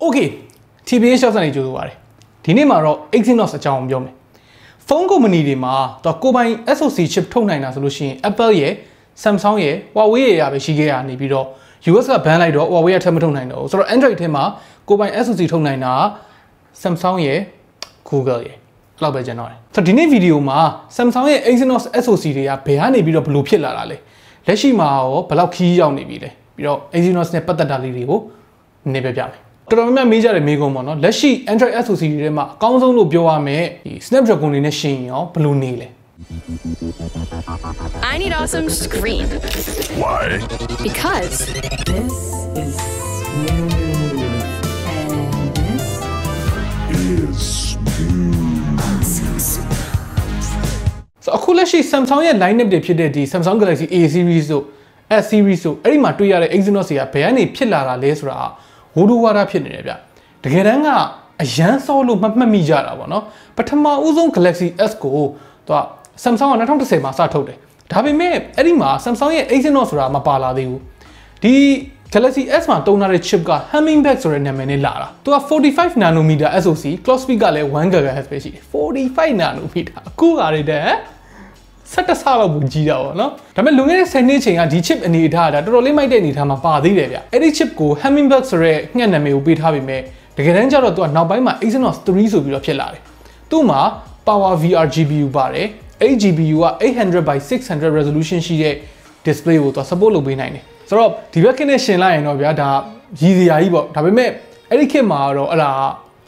Okay, TBH Labs နေကြိုးပါတယ်ဒီနေ့မှာတော့ Exynos အကြောင်းပြောမယ်ဖုန်းကုမ္ပဏီတွေမှာတော့ကိုပိုင် SOC chip ထုတ်နိုင်တာဆိုလို့ရှိရင် Apple ရဲ့ Samsung ရဲ့ Huawei ရဲ့ပဲရှိခဲ့ရနေပြီးတော့ US က ban လိုက်တော့ Huawei ကထပ်မထုတ်နိုင်တော့ဘူးဆိုတော့ Android ထဲမှာကိုပိုင် SOC ထုတ်နိုင်တာ Samsung ရဲ့ Google ရဲ့လောက်ပဲကျွန်တော်ဆိုတော့ဒီနေ့ဗီဒီယိုမှာ Samsung ရဲ့ Exynos SOC တွေကဘယ်ကနေပြီးတော့ဘယ်လိုဖြစ်လာတာလဲလက်ရှိမှာရောဘယ်လောက်ခီးရောက်နေပြီလဲပြီးတော့ Exynos နဲ့ပတ်သက်တာလေးတွေကိုနည်းပြပြမယ်တော်တော်များများမေးကြတယ်မေးခွန်းပေါ့နော်လက်ရှိ Android SOC တွေထဲမှာအကောင်းဆုံးလို့ပြောရမယ်ဒီ Snapdragon တွေနဲ့ရှင်ရောဘယ်လိုနေလဲ I need awesome screen. Why? Because this is smooth and this Is So အခုလက်ရှိ Samsung ရဲ့ lineup တွေဖြစ်တဲ့ဒီ Samsung Galaxy A series တို့ S series တို့အဲ့ဒီမှာတွေ့ရတဲ့ Exynos တွေကဘယ်ကနေဖြစ်လာတာလဲဆိုတာဝိုးဒူဝါဒဖြစ်နေတယ်ဗျတကယ်တမ်းကအရန်စောလို့မှတ်မိကြတာပေါ့နော်ပထမဦးဆုံး Galaxy S ကိုသူက Samsung က2010မှာစထုတ်တယ်ဒါပေမဲ့အဲ့ဒီမှာ Samsung ရဲ့ Exynos ဆိုတာမပါလာသေးဘူးဒီ Galaxy S မှာတုံးထားတဲ့ chip က Hummingbird ဆိုတဲ့နာမည်နဲ့လာတာသူက45 nanometer SoC clock speed ကလည်း1 GHz ပဲရှိတယ်45 nanometer အခုကရတဲ့ဆက်တဆလောက်ဘူးကြီးတာပေါ့နော်ဒါပေမဲ့လွန်ခဲ့တဲ့10နှစ်ချိန်ကဒီ chip အနေအထားကတော်တော်လေးမိုက်တဲ့အနေအထားမှာပါသေးတယ်ဗျအဲ့ဒီ chip ကို Hummingbird ဆိုတဲ့ငှက်နာမည်ကိုပေးထားပေမဲ့တကယ်တမ်းကျတော့သူကနောက်ပိုင်းမှာ Exynos 3ဆိုပြီးတော့ဖြစ်လာတယ်သူ့မှာ Power VR GPU ပါတယ်အဲ့ GPU က800 by 600 resolution ရှိတဲ့ display ကိုသူ support လုပ်ပေးနိုင်တယ်ဆိုတော့ဒီဘက်ခေတ်နဲ့ရှင်လိုက်ရင်တော့ဗျာဒါရည်စရာကြီးပေါ့ဒါပေမဲ့အဲ့ဒီခေတ်မှာတော့အဲ့ဒါ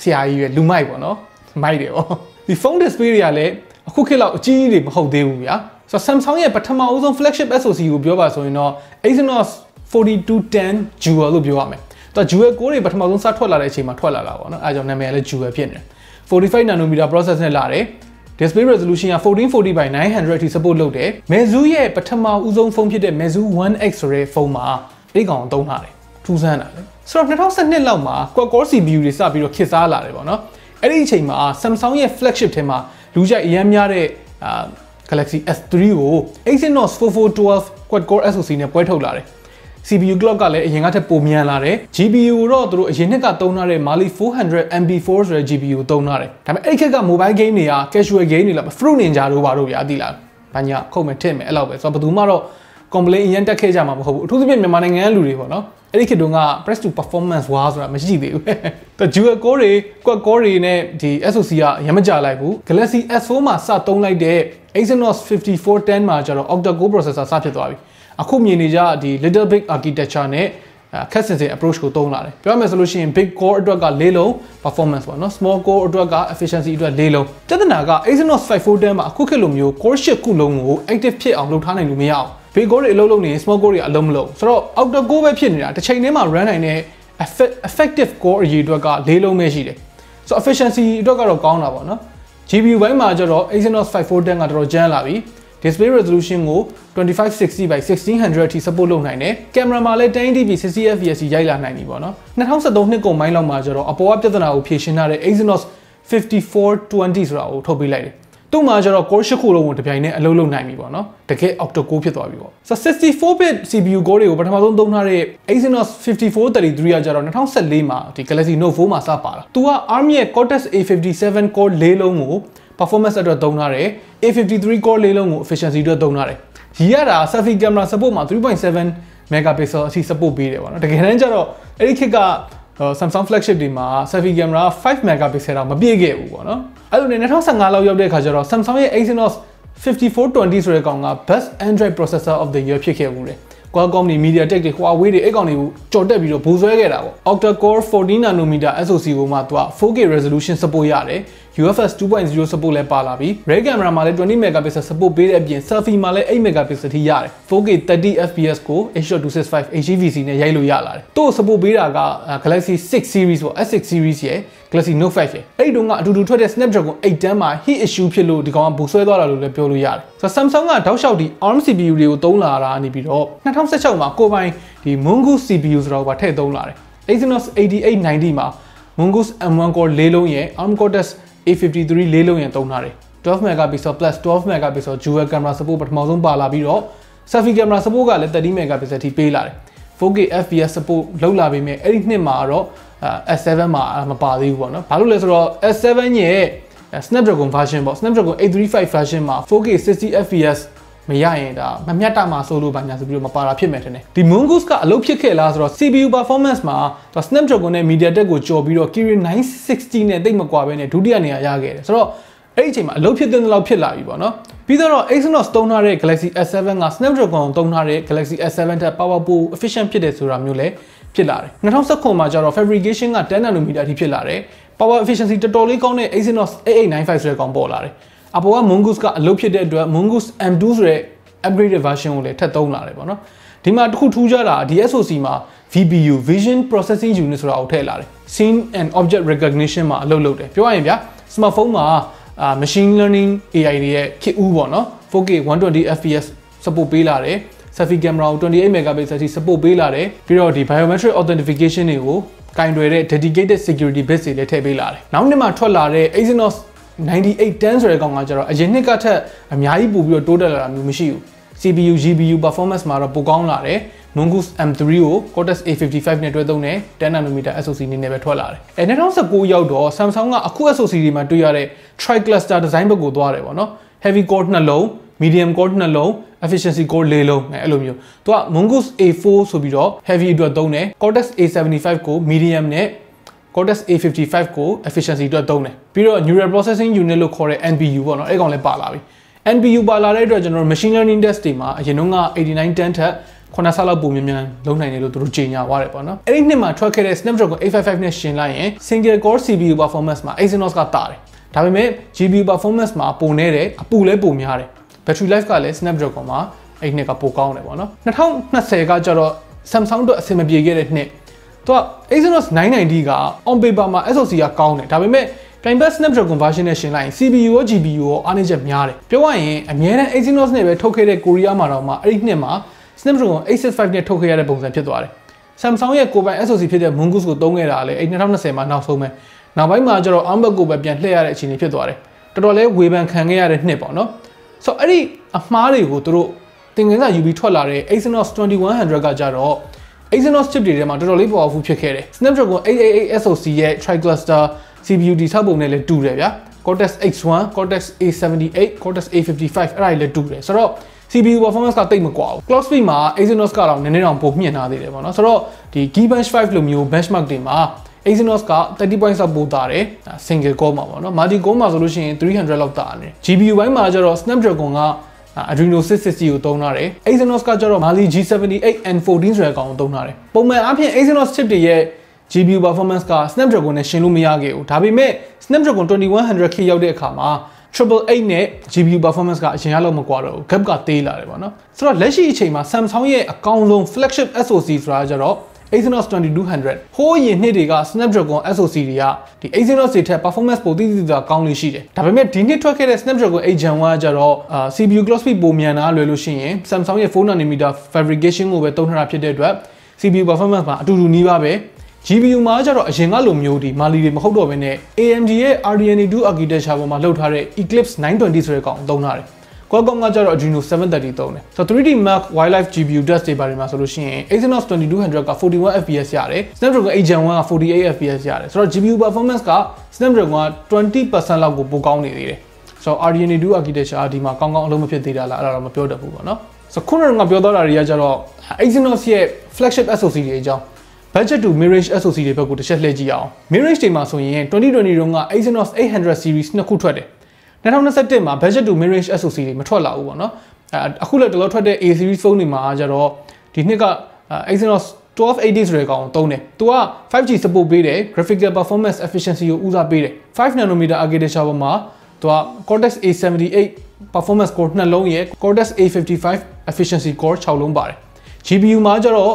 ဆရာကြီးပဲလူမိုက်ပေါ့နော်မိုက်တယ်ပေါ့ဒီ phone display တွေကလည်းအခုခေတ်လောက်အကြီးကြီးတွေမဟုတ်သေးဘူးဗျာဆိုတော့ Samsung ရဲ့ပထမဦးဆုံး flagship SoC ကိုပြောပါဆိုရင်တော့ Exynos 4210 Dual လို့ပြောရမယ်သူက Dual core တွေပထမဆုံးစထွက်လာတဲ့အချိန်မှာထွက်လာတာပေါ့နော်အဲဒါကြောင့်နာမည်လည်း Dual ဖြစ်နေတယ်45 nanometer process နဲ့လာတယ် display resolution က 1440 by 900 အထိ support လုပ်တယ် Meizu ရဲ့ပထမဦးဆုံးဖုန်းဖြစ်တဲ့ Meizu 1X ဆိုတဲ့ဖုန်းမှာဒီကောင်သုံးထားတယ်ထူးဆန်းတာလေဆိုတော့2012လောက်မှာ quad-core CPU တွေစပြီးတော့ခေတ်စားလာတယ်ပေါ့နော်အဲ့ဒီအချိန်မှာ Samsung ရဲ့ flagship ထဲမှာလူကြိုက်အများများတဲ့ Galaxy S3 ကို Exynos 4412 quad-core SoC နဲ့ပွဲထုတ်လာတယ် CPU clock ကလည်းအရင်ကထက်ပိုမြန်လာတယ် GPU တော့သူတို့အရင်နှစ်ကသုံးထားတဲ့ Mali 400 MB4 ဆိုတဲ့ GPU သုံးထားတယ်ဒါပေမဲ့အဲ့ဒီခေတ်က mobile game တွေက casual game တွေလား Fruit Ninja တို့ဘာတို့ဗျာသိလားဘာညာခုတ်မယ်ထည့်မယ်အဲ့လောက်ပဲဆိုတော့ဘယ်သူမှတော့ complain အရင်တက်ခဲ့ကြမှာမဟုတ်ဘူးအထူးသဖြင့်မြန်မာနိုင်ငံလူတွေပေါ့နော်အဲ့ဒီခေတ်တုန်းက press to performance war ဆိုတာမရှိသေးဘူးသူ dual core တွေ quad core တွေနဲ့ဒီ SoC ကရမကြလိုက်ဘူး Galaxy S4 မှာစသုံးလိုက်တဲ့ Exynos 5410မှာကျတော့ octa core processor စဖြစ်သွားပြီအခုမြင်နေကြဒီ little big architecture နဲ့ခက်စင်စင် approach ကိုသုံးလာတယ်ပြောရမယ်ဆိုလို့ရှိရင် big core အတွက်က၄လုံး performance ပေါ့နော် small core အတွက်က efficiency အတွက်၄လုံးပြဿနာက Exynos 5410မှာအခုခေတ်လိုမျိုး core 8ခုလုံးကို active ဖြစ်အောင်လုပ်ထားနိုင်လို့မရအောင် big core တွေအလုပ်လုပ်နေရင် small core တွေအလုံးမလုပ်ဆိုတော့ outer core ပဲဖြစ်နေတာတစ်ချိန်တည်းမှာ run နိုင်တဲ့ effective core အရေးအတွက်က၄လုံးပဲရှိတယ်ဆိုတော့ efficiency အတွက်ကတော့ကောင်းတာပေါ့နော် GPU ဘိုင်းမှာကျတော့ Exynos 5410ကတော်တော်ကျန်းလာပြီdisplay resolution ကို 2560 by 1600 အထိ support လုပ်နိုင်တယ်။ camera မှာလည်း 1080p 60 fps ရိုက်လာနိုင်ပြီပေါ့နော်။2013နှစ်ကုန်ပိုင်းလောက်မှာကျတော့အပေါ်ကပြဿနာကိုဖြေရှင်းထားတဲ့ Exynos 5420 ဆိုတာကိုထုတ်ပေးလိုက်တယ်။သူ့မှာကျတော့ core 8ခုလုံးကိုတစ်ပြိုင်တည်းအလုပ်လုပ်နိုင်ပြီပေါ့နော်။တကယ် octa core ဖြစ်သွားပြီပေါ့။ဆိုတော့ 64-bit CPU core တွေကိုပထမဆုံးသုံးထားတဲ့ Exynos 5433ကကျတော့2014မှာဒီ Galaxy Note 4မှာစပါတာ။သူက ARM ရဲ့ Cortex A57 core ၄လုံးကိုperformance အတွက်သုံးထားတယ် A53 core လေးလုံးကို efficiency အတွက်သုံးထားတယ်။ရီရတာ selfie camera support မှာ 3.7 megapixel အထိ support ပေးတယ်ပေါ့နော်။တကယ်တမ်းကျတော့အဲ့ဒီခေတ်က Samsung flagship တွေမှာ selfie camera 5 megapixel တော့မပြည့်ခဲ့ဘူးပေါ့နော်။အဲ့လိုနဲ့2015လောက်ရောက်တဲ့အခါကျတော့ Samsung ရဲ့ Exynos 5420 ဆိုတဲ့ကောင်က best Android processor of the year ဖြစ်ခဲ့ဘူးတယ်။ Qualcomm တွေ MediaTek တွေ Huawei တွေအဲ့ကောင်တွေကိုကြော်တက်ပြီးတော့ဘူဆွဲခဲ့တာပေါ့ octa core 14 nanometer SoC ကိုမှသူက 4K resolution support ရတယ် UFS 2.0 support လည်းပါလာပြီ rear camera မှာလည်း20 megapixel support ပေးတဲ့အပြင် selfie မှာလည်း8 megapixel ထိရတယ် 4K 30 fps ကို H.265 HEVC နဲ့ရိုက်လို့ရလာတယ်သူ့ support ပေးတာက Galaxy 6 series ပေါ့ S6 series ရဲ့ Galaxy Note 5 ရဲ့အဲ့ဒီတုန်းကအတူတူထွက်တဲ့ Snapdragon 810မှာ heat issue ဖြစ်လို့ဒီကောင်ကဘူဆွဲသွားတာလို့လည်းပြောလို့ရတယ်ဆိုတော့ Samsung ကတောက်လျှောက်ဒီ ARM CPU တွေကိုသုံးလာတာနေပြီးတော့2016မှာကိုပိုင်ဒီ Mongoose CPU ဆိုတော့ပါထည့်သုံးလာတယ် Exynos 8890 မှာ Mongoose M1 core ၄လုံးရဲ့ ARM Cortex A53 ၄လုံးရဲ့သုံးထားတယ်12 megapixel plus 12 megapixel dual camera support ပထမဆုံးပါလာပြီးတော့ selfie camera support ကလည်း30 megapixel ထိပေးလာတယ် 4K fps support လောက်လာပေမဲ့အဲ့ဒီနှစ်မှာတော့ S7 မှာမပါသေးဘူးပေါ့နော်ဘာလို့လဲဆိုတော့ S7 ရဲ့ Snapdragon version ပေါ့ Snapdragon 835 version မှာ 4K 60 fps မရရင်ဒါမမျက်တမှာဆိုလို့ပါညာဆိုပြီးတော့မပါတာဖြစ်မယ်ထင်တယ်ဒီ Mongoose ကအလုပ်ဖြစ်ခဲ့လားဆိုတော့ CPU performance မှာ Snapdragon နဲ့ MediaTek ကိုကြော်ပြီးတော့ Kirin 960နဲ့တိတ်မကွာပဲနဲ့ဒုတိယနေရာရခဲ့တယ်ဆိုတော့အဲ့ဒီအချိန်မှာအလုပ်ဖြစ်တဲ့လောက်ဖြစ်လာပြီပေါ့နော်ပြီးတော့ Exynos သုံးထားတဲ့ Galaxy S7 က Snapdragon သုံးထားတဲ့ Galaxy S7 ထက် powerful efficient ဖြစ်တယ်ဆိုတာမျိုးလည်းဖြစ်လာတယ်2019မှာကျတော့ fabrication က10 nanometer အထိဖြစ်လာတယ် power efficiency တော်တော်လေးကောင်းတဲ့ Exynos 8895ဆိုတဲ့ကောင်ပေါ်လာတယ်အပေါ်က Mongoose ကအလုပ်ဖြစ်တဲ့အတွက် Mongoose M2 ဆိုတဲ့ upgraded version ကိုလည်းထပ်သုံးလာတယ်ပေါ့နော်ဒီမှာတစ်ခုထူးခြားတာဒီ SOC မှာ VPU Vision Processing Unit ဆိုတာကိုထည့်လာတယ် Scene and Object Recognition မှာအလုပ်လုပ်တယ်ပြောရရင်ဗျာ smartphone မှာmachine learning AI တွေရဲ့ခေတ်ဦးပေါ့နော် 4K 120 fps support ပေးလာတယ် selfie camera ကို28 megapixel အထိ support ပေးလာတယ်ပြီးတော့ဒီ biometric authentication တွေကိုကင်တွယ်တဲ့ dedicated security bits တွေလည်းထည့်ပေးလာတယ်နောက်နှစ်မှာထွက်လာတဲ့ Exynos 9810ဆိုတဲ့ကောင်ကကျတော့အရင်နှစ်ကထက်အများကြီးပိုပြီးတော့တိုးတက်လာတာမျိုးမရှိဘူး CPU GPU performance မှာတော့ပိုကောင်းလာတယ် Mongoose M3 ကို Cortex A55 နဲ့တွဲသုံးတဲ့10 nanometer SoC အနေနဲ့ပဲထွက်လာတယ်2019ရောက်တော့ Samsung ကအခု SoC တွေမှာတွေ့ရတဲ့ tri-cluster design ဘက်ကိုသွားတယ်ပေါ့နော် heavy core 2 လုံး medium core 2 လုံး efficiency core 4 လုံးအဲ့လိုမျိုးသူက Mongoose A4 ဆိုပြီးတော့ heavy အတွက်သုံးတယ် Cortex A75 ကို medium နဲ့ Cortex A55 ကို efficiency အတွက်သုံးတယ်ပြီးတော့ neural processing unit လို့ခေါ်တဲ့ NPU ပေါ့နော်အဲ့ကောင်လည်းပါလာပြီ NPU ပါလာတဲ့အတွက်ကျွန်တော်တို့ machine learning test တွေမှာအရင်တော့က8910ထက်9ဆလောက်ပိုမြန်မြန်လုံးနိုင်တယ်လို့သူတို့ကြေညာသွားတယ်ပေါ့နော်အဲ့ဒီနှစ်မှာထွက်ခဲ့တဲ့ Snapdragon 855နဲ့ရှင်လိုက်ရင် single core CPU performance မှာ Exynos ကတာတယ်ဒါပေမဲ့ GPU performance မှာပိုနေတယ်အပူလည်းပိုများတယ် battery life ကလည်း Snapdragon မှာအဲ့ဒီနှစ်ကပိုကောင်းတယ်ပေါ့နော်2020ကကျတော့ Samsung တို့အဆင်မပြေခဲ့တဲ့နှစ်သူက Exynos 990က on paper မှာ SoC ကကောင်းတယ်ဒါပေမဲ့Client Snapdragon version နဲ့ရှင်လိုက်ရင် CPU ရော GPU ရောအားနည်းချက်များတယ်ပြောရရင်အများနဲ့ Exynos နဲ့ပဲထုတ်ခဲ့တဲ့ Korea မှာတော့မှအဲ့ဒီနှစ်မှာ Snapdragon 865နဲ့ထုတ်ခဲ့ရတဲ့ပုံစံဖြစ်သွားတယ် Samsung ရဲ့ကိုယ်ပိုင် SoC ဖြစ်တဲ့ Mongoose ကိုသုံးခဲ့တာလည်းအဲ့2020မှာနောက်ဆုံးပဲနောက်ပိုင်းမှာကျတော့ ARM ကိုပဲပြန်လှည့်ရတဲ့အခြေအနေဖြစ်သွားတယ်တော်တော်လေးဝေဖန်ခံခဲ့ရတဲ့နှစ်ပေါ့နော်ဆိုတော့အဲ့ဒီအမှားတွေကိုသူတို့သင်ခန်းစာယူပြီးထွက်လာတဲ့ Exynos 2100ကကြတော့ Exynos chip တွေထဲမှာတော်တော်လေး powerful ဖြစ်ခဲ့တယ် Snapdragon 888 SoC ရဲ့ tri-cluster CPU ဒီဆောက်ပုံနဲ့လည်းတူတယ်ဗျာ Cortex X1 Cortex A78 Cortex A55 အဲ့ဒါတွေလည်းတူတယ်ဆိုတော့ CPU performance ကတိတ်မကွာဘူး clock speed မှာ Exynos ကတော့နည်းနည်းတော့ပိုမြင့်ထားသေးတယ်ပေါ့နော်ဆိုတော့ဒီ Geekbench 5 လိုမျိုး benchmark တွေမှာ Exynos က30 points လောက်ပိုတာတယ် single core မှာပေါ့နော် multi core မှာဆိုလို့ရှိရင်300လောက်တာတယ် GPU ဘိုင်းမှာကျတော့ Snapdragon ကAdreno 660ကိုသုံးထားတယ် Exynos ကကျတော့ Mali G78 N14 ဆိုတဲ့ကောင်ကိုသုံးထားတယ်ပုံမှန်အားဖြင့် Exynos chip တွေရဲ့GPU performance က Snapdragon နဲ့ရှင်လို့မရခဲ့ဘူးဒါပေမဲ့ Snapdragon 2100K ရောက်တဲ့အခါမှာ 888 နဲ့ GPU performance ကအရင်ကလောက်မကွာတော့ဘူး gap ကသေးလာတယ်ပေါ့နော်ဆိုတော့လက်ရှိအချိန်မှာ Samsung ရဲ့အကောင်းဆုံး flagship SoC ဆိုတာကြတော့ Exynos 2200ဟိုးရင်နှစ်တွေက Snapdragon SoC တွေကဒီ Exynos တွေထက် performance ပိုတိတိကျကျကောင်းလို့ရှိတယ်ဒါပေမဲ့ဒီနှစ်ထွက်ခဲ့တဲ့ Snapdragon 8 Gen 1ကကြတော့ CPU clock speed ပိုမြန်တာလွယ်လို့ရှိရင် Samsung ရဲ့ 4 nanometer fabrication ကိုပဲသုံးထားတာဖြစ်တဲ့အတွက် CPU performance မှာအတူတူနီးပါးပဲGPU မှာကျတော့အရင်ကလိုမျိုးဒီ Mali တွေမဟုတ်တော့ဘဲနဲ့ AMD ရဲ့ RDNA 2 architecture ပေါ်မှာလုပ်ထားတဲ့ Eclipse 920ဆိုတဲ့ကောင်သုံးထားတယ်။ Qualcomm ကကျတော့ Adreno 730သုံးတယ်။ဆိုတော့ 3D Mark Wildlife GPU test တွေပါတယ်မှာဆိုလို့ရှိရင် Exynos 2200က 41 fps ရတယ်။ Snapdragon 8 Gen 1က 48 fps ရတယ်။ဆိုတော့ GPU performance က Snapdragon က 20% လောက်ကိုပိုကောင်းနေသေးတယ်။ဆိုတော့ RDNA 2 architecture ဒီမှာကောင်းကောင်းအလုပ်မဖြစ်သေးတာလားအဲ့ဒါတော့မပြောတတ်ဘူးပေါ့နော်။ဆိုတော့ခုနကပြောသွားတာတွေကကျတော့ Exynos ရဲ့ flagship SoC တွေအကြောင်းbudget to mirage SoC တွေဘက်ကိုတစ်ချက်လှည့်ကြည့်အောင် mirage တွေမှာဆိုရင်2020တုန်းက Exynos 800 series နှစ်ခုထွက်တယ်2021မှာ budget to mirage SoC တွေမထွက်လာဘူးပေါ့နော်အခုလည်းတလောထွက်တဲ့ A series phone တွေမှာကျတော့ဒီနှစ်က Exynos 1280ဆိုတဲ့ကောင်ကိုသုံးတယ်သူက 5G support ပေးတယ် graphical performance efficiency ကိုဦးစားပေးတယ်5 nanometer architecture ပေါ်မှာသူက Cortex A78 performance core 2 လုံးရဲ့ Cortex A55 efficiency core 6 လုံးပါတယ် GPU မှာကျတော့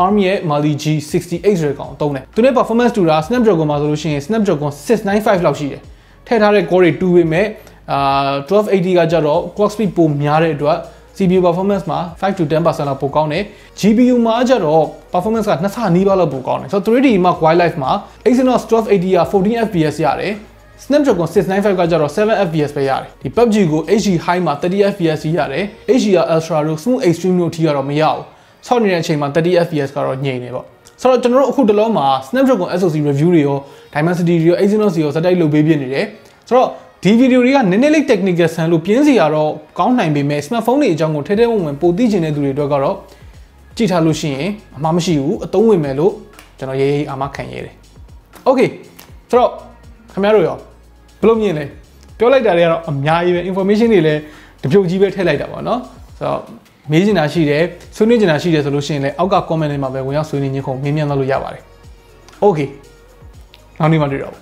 ARM ရဲ့ Mali G68 ဆိုတဲ့ကောင်သုံးတယ်သူနဲ့ performance တူတာ Snapdragon မှာဆိုလို့ရှိရင် Snapdragon 695လောက်ရှိတယ်ထည့်ထားတဲ့ core တွေတူပေမဲ့1280ကကြတော့ clock speed ပိုများတဲ့အတွက် CPU performance မှာ5 to 10% လောက်ပိုကောင်းတယ် GPU မှာကြတော့ performance က2ဆနီးပါးလောက်ပိုကောင်းတယ်ဆိုတော့ 3D Mark Wildlife မှာ Exynos 1280က 14 fps ရတယ် Snapdragon 695ကကြတော့7 fps ပဲရတယ်ဒီ PUBG ကို HD high မှာ30 fps ရတယ် HDR Ultra တို့ Smooth Extreme တို့ထိကတော့မရဘူးဆောက်နေတဲ့အချိန်မှာ30 fps ကတော့ညင်နေပေါ့ ဆိုတော့ကျွန်တော်တို့အခုတလုံးမှာ Snapdragon SOC review တွေရော Dimensity တွေရော Exynos တွေရောစတိုက်လုပ်ပေးပြနေတယ်ဆိုတော့ဒီဗီဒီယိုတွေကနည်းနည်းလေး technical ဆန်လို့ပြင်းစီရတော့ကောင်းနိုင်ပေမဲ့ smartphone တွေအကြောင်းကိုထဲထဲဝင်ဝင်ပိုသိချင်တဲ့သူတွေအတွက်ကတော့ကြည့်ထားလို့ရှိရင်အမှားမရှိဘူးအသုံးဝင်မယ်လို့ကျွန်တော်ရေးအာမခံရဲတယ် Okay ဆိုတော့ခင်ဗျားတို့ရောဘယ်လိုမြင်လဲပြောလိုက်တာတွေကတော့အများကြီးပဲ information တွေလည်းတပြုတ်ကြီးပဲထည့်လိုက်တာပေါ့နော်ဆိုတော့မေးချင်တာရှိတယ်ဆွေးနွေးချင်တာရှိတယ်ဆိုလို့ရှိရင်လည်းအောက်က comment တွေမှာပဲဝင်ရောက်ဆွေးနွေးခြင်းခုံမေးမြန်းလို့ရပါတယ် Okay နောက်နေ့မှတွေ့တော့